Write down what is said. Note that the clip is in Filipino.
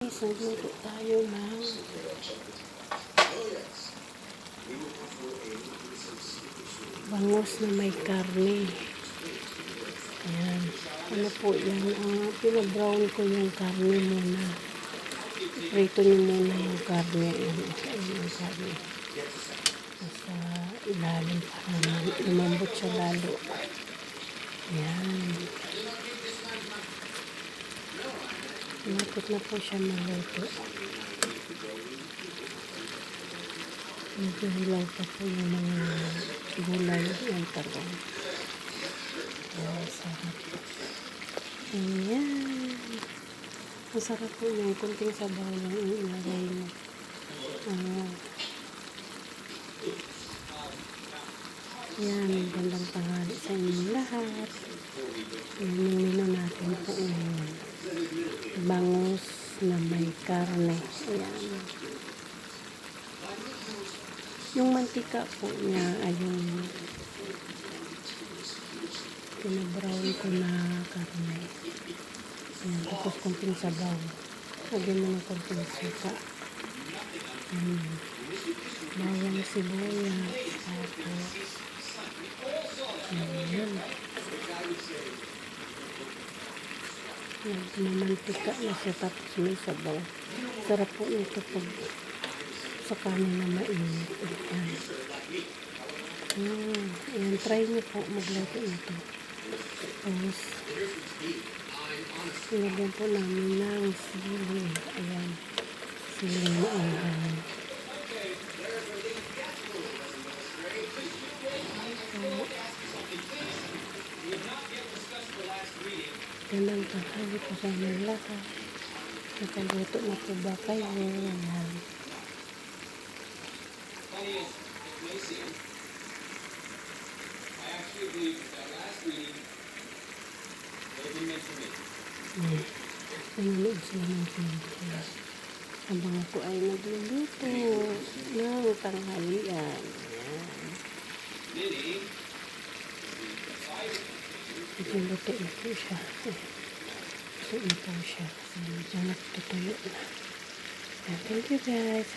guys, nagluto tayo ng bangus na may karne. Ayan. Ano po yan? Pinabrown ko yung karne muna. Prito nyo muna yung karne. Ayan. Ayan yung karne. Nasa ilalim para lumambot siya lalo. Ayan. Malapit na po siya maluto. Medyo hilaw pa po yung mga gulay ng talong. Sarap. Ayan. Masarap po yung kunting sabaw yung ilagay mo. Ayan, gandang tanghali sa inyong lahat. Ayan yung menu natin po ngayon. Bangus na may karne. Ayan. Yung mantika po niya ay yung pinabrown ko na karne. Ayan, tapos konting sabaw. Lagyan mo ng konting suka. Bawang sibuyas. Tapos ayan. Nagmamantika na siya tapos may sabaw. Sarap po ito pag sa kanin na mainit. Ayan. Ayan, try nyo po magluto nito. Tapos nilagyan po namin ng sili. Ayan, sili na ayan. Ganang tanghali po sa inyong lahat. Nakaluto na po ba kayo? Ayan. Nanonood sila ng video. Habang ako ay nagluluto ng tanghalian. Ayan. Nagluluto na po siya. Luto na po siya. Medyo nagtutuyo na. Thank you guys.